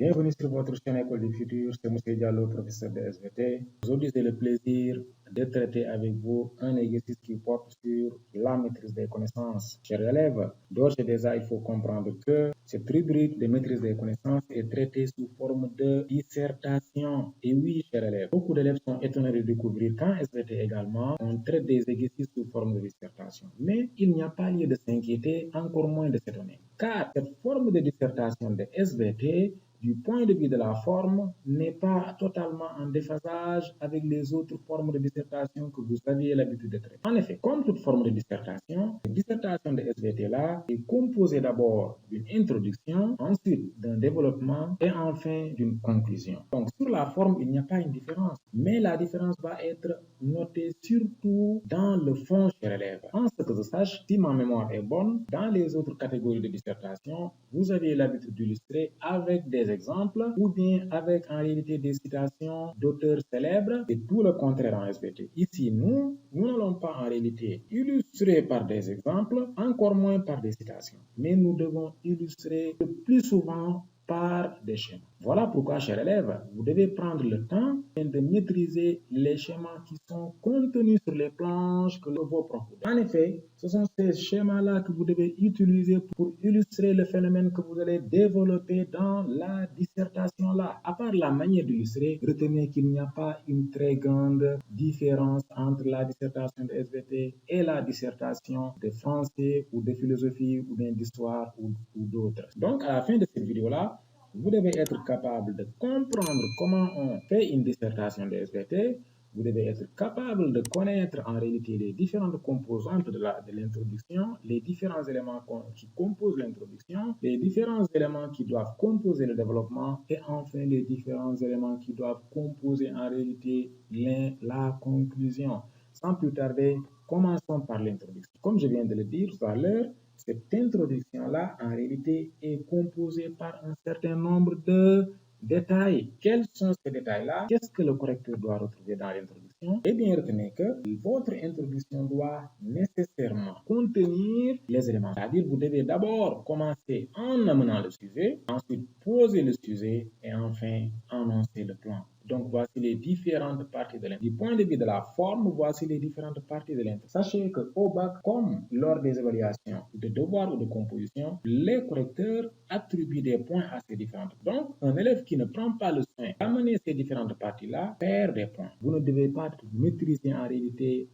Bienvenue sur votre chaîne École du Futur, c'est M. Diallo, professeur de SVT. Aujourd'hui, j'ai le plaisir de traiter avec vous un exercice qui porte sur la maîtrise des connaissances. Chers élèves, d'ores et déjà, il faut comprendre que cette rubrique de maîtrise des connaissances est traitée sous forme de dissertation. Et oui, chers élèves, beaucoup d'élèves sont étonnés de découvrir qu'en SVT également, on traite des exercices sous forme de dissertation. Mais il n'y a pas lieu de s'inquiéter, encore moins de s'étonner. Car cette forme de dissertation de SVT, du point de vue de la forme, n'est pas totalement en déphasage avec les autres formes de dissertation que vous aviez l'habitude de traiter. En effet, comme toute forme de dissertation, la dissertation de SVT là est composée d'abord d'une introduction, ensuite d'un développement et enfin d'une conclusion. Donc sur la forme, il n'y a pas une différence, mais la différence va être notée surtout dans le fond, chers élèves. En ce que je sache, si ma mémoire est bonne, dans les autres catégories de dissertation, vous avez l'habitude d'illustrer avec des exemples ou bien avec en réalité des citations d'auteurs célèbres. C'est tout le contraire en SVT. Ici, nous n'allons pas en réalité illustrer par des exemples, encore moins par des citations, mais nous devons illustrer le plus souvent par des schémas. Voilà pourquoi, chers élèves, vous devez prendre le temps de maîtriser les schémas qui sont contenus sur les planches que vos profs vous donnent. En effet, ce sont ces schémas-là que vous devez utiliser pour illustrer le phénomène que vous allez développer dans la dissertation-là. À part la manière d'illustrer, retenez qu'il n'y a pas une très grande différence entre la dissertation de SVT et la dissertation de français ou de philosophie ou d'histoire ou d'autres. Donc, à la fin de cette vidéo-là, vous devez être capable de comprendre comment on fait une dissertation de SVT. Vous devez être capable de connaître en réalité les différentes composantes de l'introduction, les différents éléments qui composent l'introduction, les différents éléments qui doivent composer le développement et enfin les différents éléments qui doivent composer en réalité la conclusion. Sans plus tarder, commençons par l'introduction. Comme je viens de le dire tout à l'heure, cette introduction-là, en réalité, est composée par un certain nombre de détails. Quels sont ces détails-là? Qu'est-ce que le correcteur doit retrouver dans l'introduction? Eh bien, retenez que votre introduction doit nécessairement contenir les éléments. C'est-à-dire, vous devez d'abord commencer en amenant le sujet, ensuite poser le sujet et enfin annoncer le plan. Donc, voici les différentes parties de l'intro. Du point de vue de la forme, voici les différentes parties de l'intro. Sachez qu'au bac, comme lors des évaluations de devoirs ou de composition, les correcteurs attribuent des points à ces différentes. Donc, un élève qui ne prend pas le soin d'amener ces différentes parties-là perd des points. Vous ne devez pas maîtriser en réalité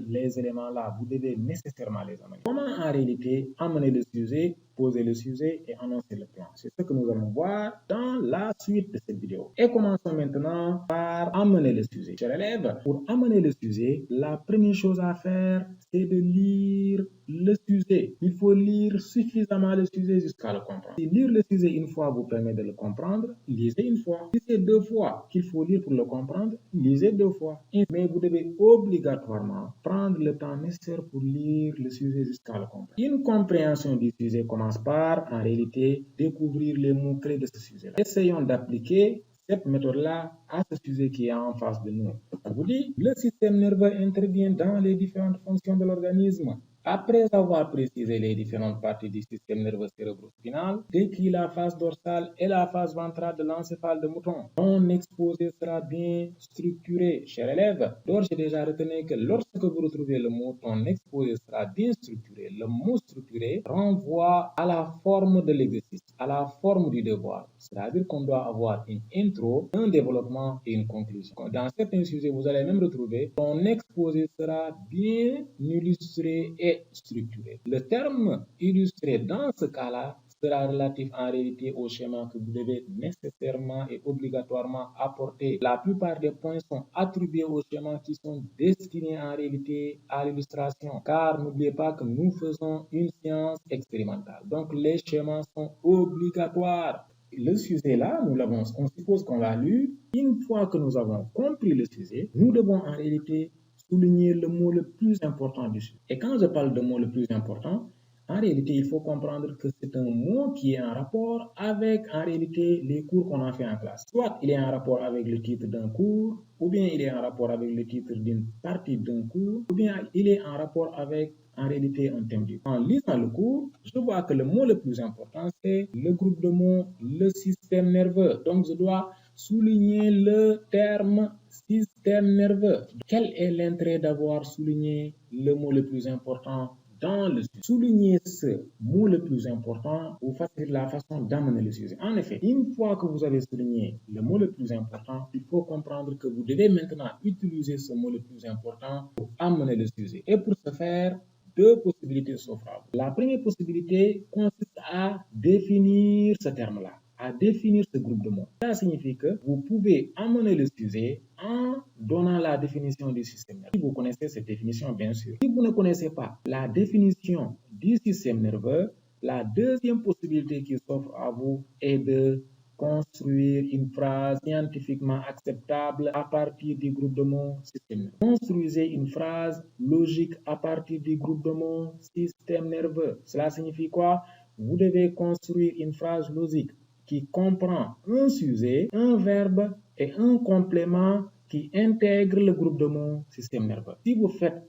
les éléments-là. Vous devez nécessairement les amener. Comment en réalité amener le sujet, poser le sujet et annoncer le plan? C'est ce que nous allons voir dans la suite de cette vidéo. Et commençons maintenant par amener le sujet. Chers élèves, pour amener le sujet, la première chose à faire, c'est de lire le sujet. Il faut lire suffisamment le sujet jusqu'à le comprendre. Si lire le sujet une fois vous permet de le comprendre, lisez une fois. Si c'est deux fois qu'il faut lire pour le comprendre, lisez deux fois. Mais vous devez obligatoirement prendre le temps nécessaire pour lire le sujet jusqu'à le comprendre. Une compréhension du sujet commence par, en réalité, découvrir les mots-clés de ce sujet-là. Essayons d'appliquer cette méthode-là à ce sujet qui est en face de nous. Je vous dis, le système nerveux intervient dans les différentes fonctions de l'organisme. Après avoir précisé les différentes parties du système nerveux cérébro-spinal, décrit la face dorsale et la face ventrale de l'encéphale de mouton. Ton exposé sera bien structuré. Chers élèves, d'ores et déjà retenez que lorsque vous retrouvez le mot ton exposé sera bien structuré, le mot structuré renvoie à la forme de l'exercice, à la forme du devoir. C'est-à-dire qu'on doit avoir une intro, un développement et une conclusion. Dans certains sujets, vous allez même retrouver ton exposé sera bien illustré et structuré. Le terme illustré dans ce cas-là sera relatif en réalité au schéma que vous devez nécessairement et obligatoirement apporter. La plupart des points sont attribués aux schémas qui sont destinés en réalité à l'illustration, car n'oubliez pas que nous faisons une science expérimentale. Donc les schémas sont obligatoires. Le sujet là, on suppose qu'on l'a lu. Une fois que nous avons compris le sujet, nous devons en réalité souligner le mot le plus important du sujet. Et quand je parle de mot le plus important, En réalité, il faut comprendre que c'est un mot qui est en rapport avec, en réalité, les cours qu'on a fait en classe. Soit il est en rapport avec le titre d'un cours, ou bien il est en rapport avec le titre d'une partie d'un cours, ou bien il est en rapport avec, en réalité, un thème du cours. En lisant le cours, je vois que le mot le plus important, c'est le groupe de mots, le système nerveux. Donc, je dois souligner le terme système nerveux. Quel est l'intérêt d'avoir souligné le mot le plus important dans le sujet? Souligner ce mot le plus important vous facilite la façon d'amener le sujet. En effet, une fois que vous avez souligné le mot le plus important, il faut comprendre que vous devez maintenant utiliser ce mot le plus important pour amener le sujet. Et pour ce faire, deux possibilités s'offrent à vous. La première possibilité consiste à définir ce terme-là, à définir ce groupe de mots. Ça signifie que vous pouvez amener le sujet en donnant la définition du système nerveux. Si vous connaissez cette définition, bien sûr. Si vous ne connaissez pas la définition du système nerveux, la deuxième possibilité qui s'offre à vous est de construire une phrase scientifiquement acceptable à partir du groupe de mots système nerveux. Construisez une phrase logique à partir du groupe de mots système nerveux. Cela signifie quoi? Vous devez construire une phrase logique qui comprend un sujet, un verbe et un complément qui intègre le groupe de mots système nerveux. Si vous faites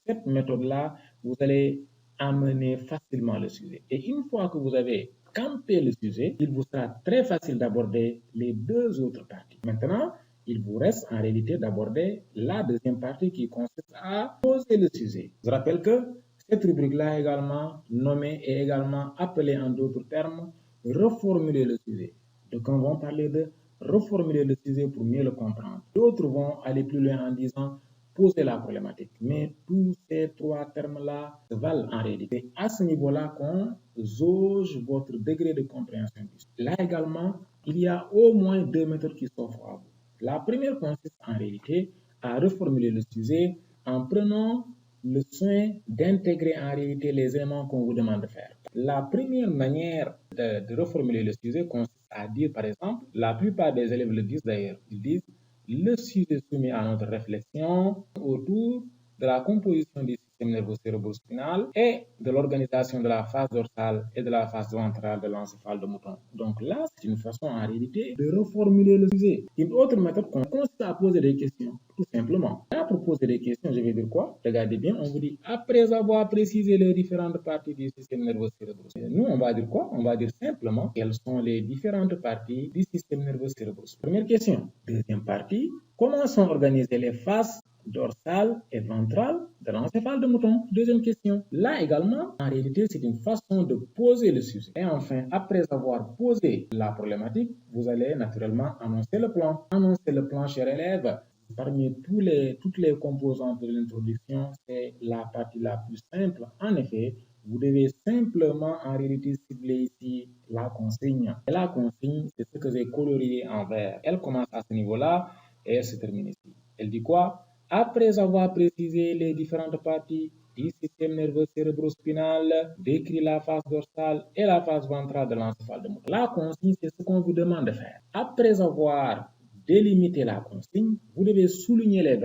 cette méthode-là, vous allez amener facilement le sujet. Et une fois que vous avez campé le sujet, il vous sera très facile d'aborder les deux autres parties. Maintenant, il vous reste en réalité d'aborder la deuxième partie qui consiste à poser le sujet. Je rappelle que cette rubrique-là est également nommée et également appelée en d'autres termes reformuler le sujet. Donc, on va parler de reformuler le sujet pour mieux le comprendre. D'autres vont aller plus loin en disant poser la problématique. Mais tous ces trois termes-là se valent en réalité. À ce niveau-là qu'on jauge votre degré de compréhension. Là également, il y a au moins deux méthodes qui s'offrent à vous. La première consiste en réalité à reformuler le sujet en prenant le soin d'intégrer en réalité les éléments qu'on vous demande de faire. La première manière de reformuler le sujet consiste à dire, par exemple, la plupart des élèves le disent d'ailleurs, ils disent le sujet soumis à notre réflexion autour de la composition du système nerveux cérébrospinal et de l'organisation de la face dorsale et de la face ventrale de l'encéphale de mouton. Donc là, c'est une façon en réalité de reformuler le sujet. Une autre méthode consiste à poser des questions, tout simplement. Là, pour poser des questions, je vais dire quoi? Regardez bien, on vous dit, après avoir précisé les différentes parties du système nerveux cérébrospinal, nous, on va dire quoi? On va dire simplement quelles sont les différentes parties du système nerveux cérébrospinal. Première question. Deuxième partie, comment sont organisées les faces dorsale et ventrale de l'encéphale de mouton. Deuxième question. Là également, en réalité, c'est une façon de poser le sujet. Et enfin, après avoir posé la problématique, vous allez naturellement annoncer le plan. Annoncer le plan, cher élève. Parmi toutes les composantes de l'introduction, c'est la partie la plus simple. En effet, vous devez simplement en réalité cibler ici la consigne. Et la consigne, c'est ce que j'ai colorié en vert. Elle commence à ce niveau-là et elle se termine ici. Elle dit quoi? Après avoir précisé les différentes parties du système nerveux cérébrospinal, décrit la face dorsale et la face ventrale de l'encéphale de mouton. La consigne, c'est ce qu'on vous demande de faire. Après avoir délimité la consigne, vous devez souligner les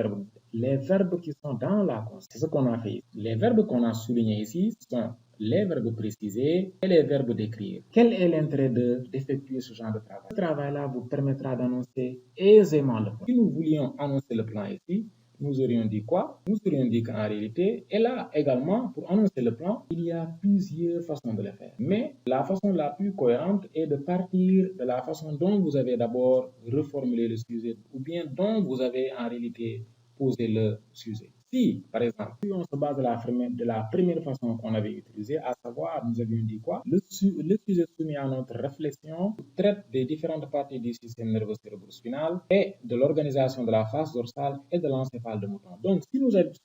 verbes qui sont dans la consigne. C'est ce qu'on a fait. Les verbes qu'on a soulignés ici sont les verbes précisés et les verbes d'écrire. Quel est l'intérêt d'effectuer ce genre de travail? Ce travail-là vous permettra d'annoncer aisément le plan. Si nous voulions annoncer le plan ici, nous aurions dit quoi? Nous aurions dit qu'en réalité, et là également, pour annoncer le plan, il y a plusieurs façons de le faire. Mais la façon la plus cohérente est de partir de la façon dont vous avez d'abord reformulé le sujet, ou bien dont vous avez en réalité posé le sujet. Si, par exemple, si on se base de la première façon qu'on avait utilisée, à savoir, nous avions dit quoi? Le sujet soumis à notre réflexion traite des différentes parties du système nerveux cérébrospinal et de l'organisation de la face dorsale et de l'encéphale de mouton. Donc, si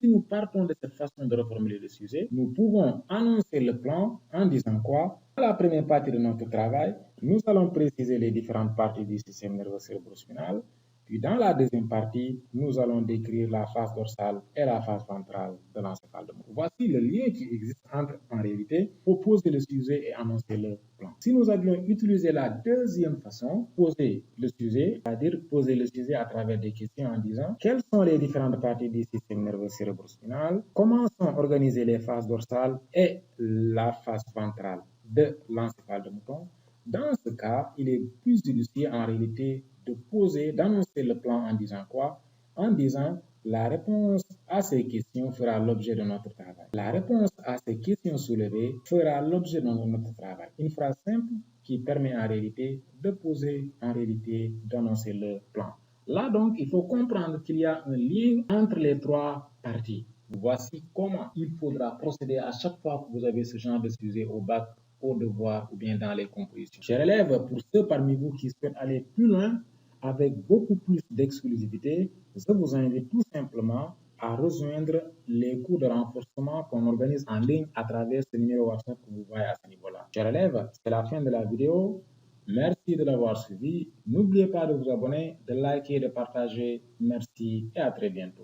nous partons de cette façon de reformuler le sujet, nous pouvons annoncer le plan en disant quoi? Dans la première partie de notre travail, nous allons préciser les différentes parties du système nerveux cérébrospinal. Puis dans la deuxième partie, nous allons décrire la face dorsale et la face ventrale de l'encéphale de mouton. Voici le lien qui existe entre, en réalité, proposer le sujet et annoncer le plan. Si nous avions utilisé la deuxième façon, poser le sujet, c'est-à-dire poser le sujet à travers des questions en disant quelles sont les différentes parties du système nerveux cérébrospinal, comment sont organisées les faces dorsales et la face ventrale de l'encéphale de mouton. Dans ce cas, il est plus judicieux en réalité de poser, d'annoncer le plan en disant quoi? En disant la réponse à ces questions fera l'objet de notre travail. La réponse à ces questions soulevées fera l'objet de notre travail. Une phrase simple qui permet en réalité de poser, en réalité d'annoncer le plan. Là donc, il faut comprendre qu'il y a un lien entre les trois parties. Voici comment il faudra procéder à chaque fois que vous avez ce genre de sujet au bac, au devoir ou bien dans les compositions. Chers élèves, pour ceux parmi vous qui souhaitent aller plus loin avec beaucoup plus d'exclusivité, je vous invite tout simplement à rejoindre les cours de renforcement qu'on organise en ligne à travers ce numéro WhatsApp que vous voyez à ce niveau-là. Chers élèves, c'est la fin de la vidéo. Merci de l'avoir suivi. N'oubliez pas de vous abonner, de liker, de partager. Merci et à très bientôt.